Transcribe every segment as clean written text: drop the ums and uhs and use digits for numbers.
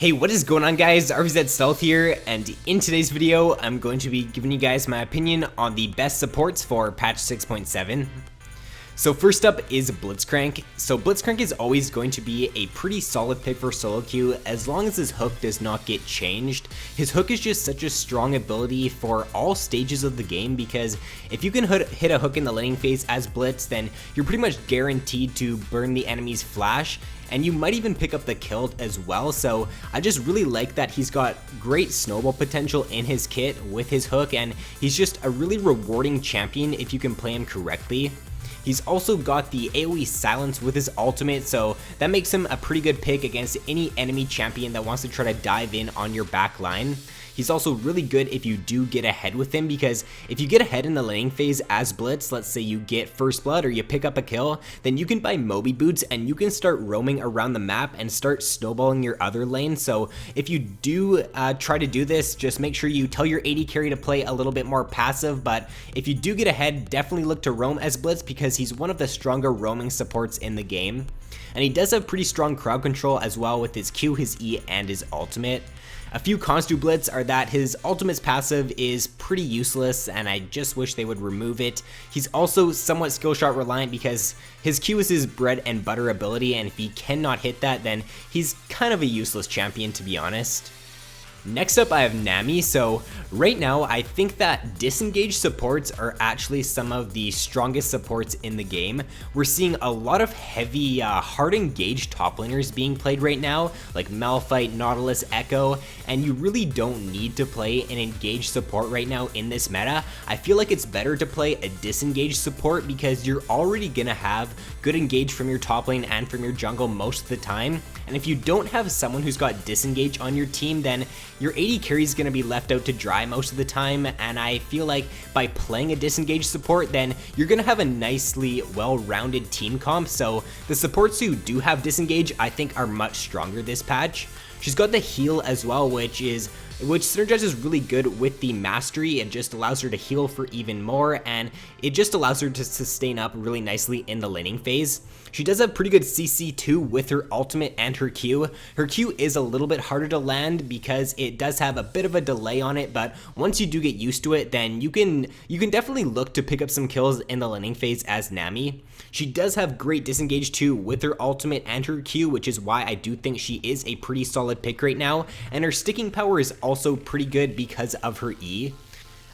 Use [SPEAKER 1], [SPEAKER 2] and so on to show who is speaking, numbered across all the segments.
[SPEAKER 1] Hey, what is going on guys? RvzStealth here, and in today's video, I'm going to be giving you guys my opinion on the best supports for patch 6.7. So first up is Blitzcrank. So Blitzcrank is always going to be a pretty solid pick for solo queue as long as his hook does not get changed. His hook is just such a strong ability for all stages of the game because if you can hit a hook in the laning phase as Blitz, then you're pretty much guaranteed to burn the enemy's flash, and you might even pick up the kill as well. So I just really like that he's got great snowball potential in his kit with his hook, and he's just a really rewarding champion if you can play him correctly. He's also got the AoE silence with his ultimate, so that makes him a pretty good pick against any enemy champion that wants to try to dive in on your back line. He's also really good if you do get ahead with him, because if you get ahead in the laning phase as Blitz, let's say you get first blood or you pick up a kill, then you can buy Moby boots and you can start roaming around the map and start snowballing your other lane. So if you do try to do this, just make sure you tell your AD carry to play a little bit more passive, but if you do get ahead, definitely look to roam as Blitz because he's one of the stronger roaming supports in the game. And he does have pretty strong crowd control as well with his Q, his E, and his ultimate. A few cons to Blitz are that his ultimate's passive is pretty useless and I just wish they would remove it. He's also somewhat skill shot reliant because his Q is his bread and butter ability, and if he cannot hit that, then he's kind of a useless champion, to be honest. Next up, I have Nami. So right now, I think that disengaged supports are actually some of the strongest supports in the game. We're seeing a lot of heavy, hard engaged top laners being played right now, like Malphite, Nautilus, Echo, and you really don't need to play an engaged support right now in this meta. I feel like it's better to play a disengaged support because you're already gonna have good engage from your top lane and from your jungle most of the time. And if you don't have someone who's got disengage on your team, then your AD carry is going to be left out to dry most of the time, and I feel like by playing a disengaged support, then you're going to have a nicely well-rounded team comp. So the supports who do have disengage, I think, are much stronger this patch. She's got the heal as well, which synergizes really good with the mastery. It just allows her to heal for even more, and it just allows her to sustain up really nicely in the laning phase. She does have pretty good CC too with her ultimate and her Q. Her Q is a little bit harder to land because it does have a bit of a delay on it, but once you do get used to it, then you can definitely look to pick up some kills in the laning phase as Nami. She does have great disengage too with her ultimate and her Q, which is why I do think she is a pretty solid pick right now, and her sticking power is also pretty good because of her E.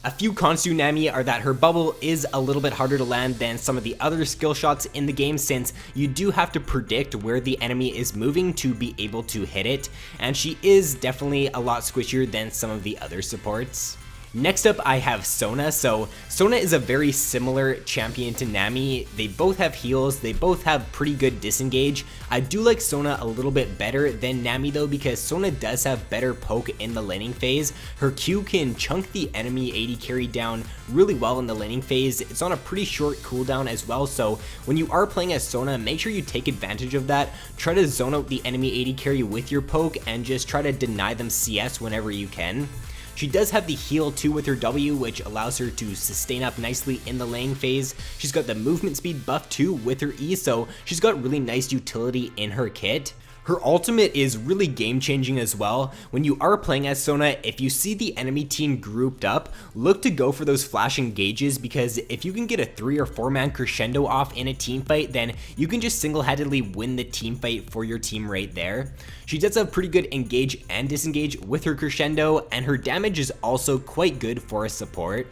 [SPEAKER 1] A few cons to Nami are that her bubble is a little bit harder to land than some of the other skill shots in the game, since you do have to predict where the enemy is moving to be able to hit it, and she is definitely a lot squishier than some of the other supports. Next up, I have Sona. So Sona is a very similar champion to Nami. They both have heals, they both have pretty good disengage. I do like Sona a little bit better than Nami though, because Sona does have better poke in the laning phase. Her Q can chunk the enemy AD carry down really well in the laning phase. It's on a pretty short cooldown as well, so when you are playing as Sona, make sure you take advantage of that. Try to zone out the enemy AD carry with your poke and just try to deny them CS whenever you can. She does have the heal too with her W, which allows her to sustain up nicely in the lane phase. She's got the movement speed buff too with her E, so she's got really nice utility in her kit. Her ultimate is really game changing as well. When you are playing as Sona, if you see the enemy team grouped up, look to go for those flash engages, because if you can get a 3 or 4 man crescendo off in a team fight, then you can just single-handedly win the team fight for your team right there. She does have pretty good engage and disengage with her crescendo, and her damage is also quite good for a support.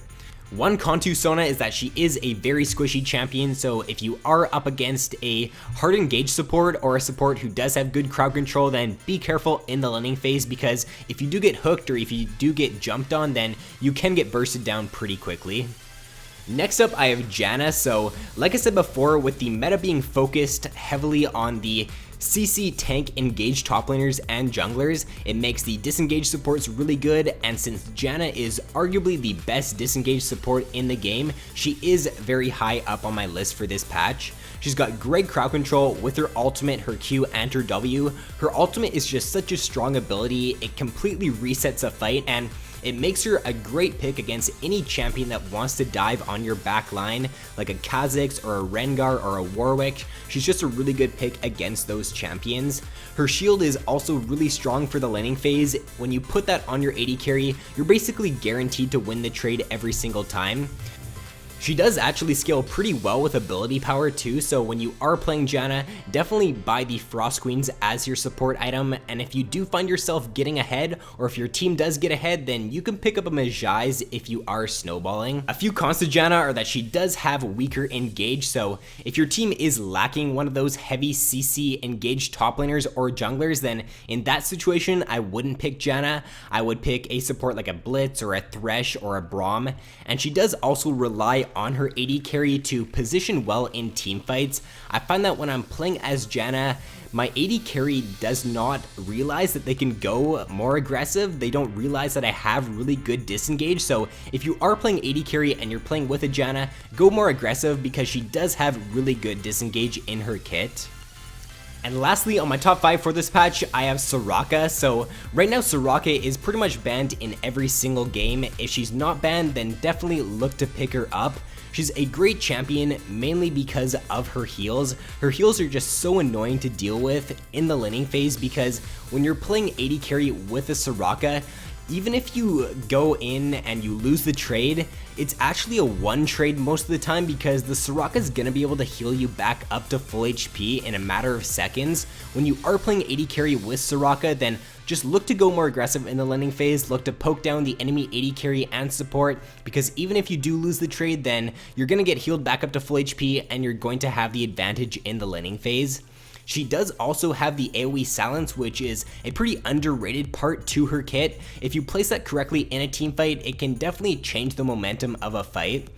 [SPEAKER 1] One con to Sona is that she is a very squishy champion, so if you are up against a hard engage support or a support who does have good crowd control, then be careful in the laning phase, because if you do get hooked or if you do get jumped on, then you can get bursted down pretty quickly. Next up, I have Janna. So like I said before, with the meta being focused heavily on the CC tank engaged top laners and junglers, it makes the disengage supports really good, and since Janna is arguably the best disengage support in the game, she is very high up on my list for this patch. She's got great crowd control with her ultimate, her Q, and her W. Her ultimate is just such a strong ability, it completely resets a fight, and it makes her a great pick against any champion that wants to dive on your back line, like a Kha'Zix or a Rengar or a Warwick. She's just a really good pick against those champions. Her shield is also really strong for the laning phase. When you put that on your AD carry, you're basically guaranteed to win the trade every single time. She does actually scale pretty well with ability power too, so when you are playing Janna, definitely buy the Frost Queens as your support item, and if you do find yourself getting ahead, or if your team does get ahead, then you can pick up a Mejai's if you are snowballing. A few cons to Janna are that she does have weaker engage, so if your team is lacking one of those heavy CC engaged top laners or junglers, then in that situation, I wouldn't pick Janna. I would pick a support like a Blitz or a Thresh or a Braum, and she does also rely on her AD carry to position well in team fights. I find that when I'm playing as Janna, my AD carry does not realize that they can go more aggressive. They don't realize that I have really good disengage. So if you are playing AD carry and you're playing with a Janna, go more aggressive because she does have really good disengage in her kit. And lastly, on my top 5 for this patch, I have Soraka. So right now, Soraka is pretty much banned in every single game. If she's not banned, then definitely look to pick her up. She's a great champion, mainly because of her heals. Her heals are just so annoying to deal with in the laning phase because when you're playing AD carry with a Soraka, even if you go in and you lose the trade, it's actually a one trade most of the time because the Soraka is going to be able to heal you back up to full HP in a matter of seconds. When you are playing AD carry with Soraka, then just look to go more aggressive in the laning phase, look to poke down the enemy AD carry and support, because even if you do lose the trade, then you're going to get healed back up to full HP and you're going to have the advantage in the laning phase. She does also have the AoE silence, which is a pretty underrated part to her kit. If you place that correctly in a team fight, it can definitely change the momentum of a fight.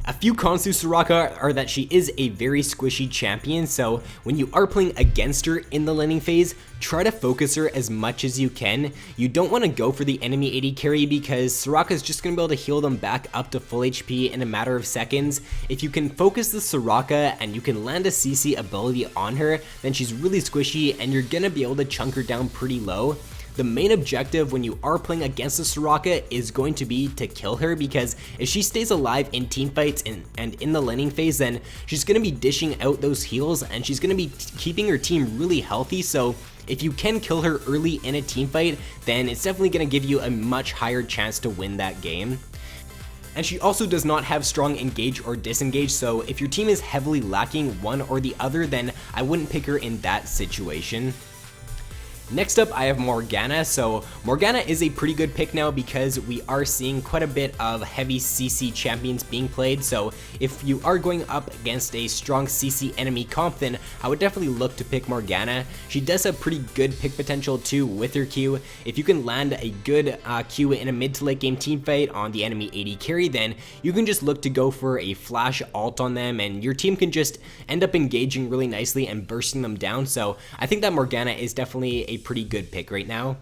[SPEAKER 1] A few cons to Soraka are that she is a very squishy champion, so when you are playing against her in the laning phase, try to focus her as much as you can. You don't want to go for the enemy AD carry because Soraka is just going to be able to heal them back up to full HP in a matter of seconds. If you can focus the Soraka and you can land a CC ability on her, then she's really squishy and you're going to be able to chunk her down pretty low. The main objective when you are playing against the Soraka is going to be to kill her, because if she stays alive in team fights and in the laning phase, then she's going to be dishing out those heals and she's going to be keeping her team really healthy. So if you can kill her early in a team fight, then it's definitely going to give you a much higher chance to win that game. And she also does not have strong engage or disengage, so if your team is heavily lacking one or the other, then I wouldn't pick her in that situation. Next up, I have Morgana. So Morgana is a pretty good pick now because we are seeing quite a bit of heavy CC champions being played. So if you are going up against a strong CC enemy comp, then I would definitely look to pick Morgana. She does have pretty good pick potential too with her Q. If you can land a good Q in a mid to late game team fight on the enemy AD carry, then you can just look to go for a flash ult on them and your team can just end up engaging really nicely and bursting them down. So I think that Morgana is definitely a pretty good pick right now.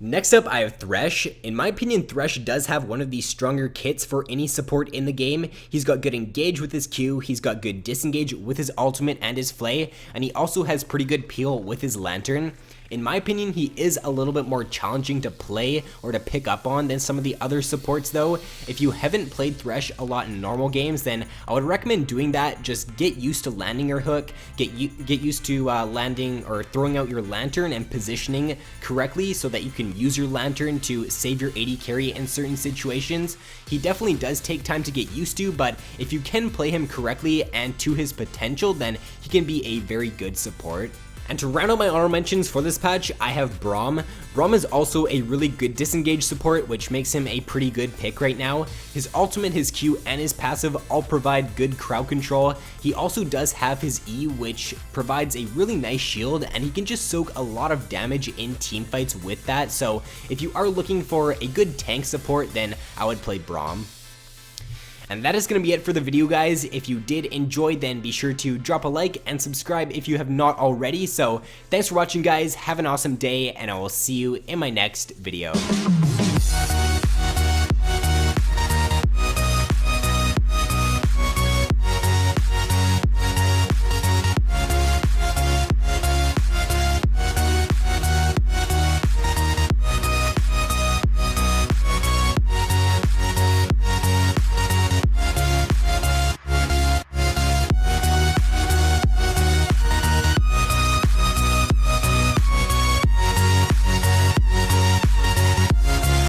[SPEAKER 1] Next up, I have Thresh. In my opinion, Thresh does have one of the stronger kits for any support in the game. He's got good engage with his Q, he's got good disengage with his ultimate and his flay, and he also has pretty good peel with his lantern. In my opinion, he is a little bit more challenging to play or to pick up on than some of the other supports though. If you haven't played Thresh a lot in normal games, then I would recommend doing that. Just get used to landing your hook, get used to landing or throwing out your lantern and positioning correctly so that you can use your lantern to save your AD carry in certain situations. He definitely does take time to get used to, but if you can play him correctly and to his potential, then he can be a very good support. And to round out my honorable mentions for this patch, I have Braum. Braum is also a really good disengage support, which makes him a pretty good pick right now. His ultimate, his Q, and his passive all provide good crowd control. He also does have his E, which provides a really nice shield, and he can just soak a lot of damage in team fights with that. So if you are looking for a good tank support, then I would play Braum. And that is going to be it for the video, guys. If you did enjoy, then be sure to drop a like and subscribe if you have not already. So thanks for watching, guys. Have an awesome day, and I will see you in my next video.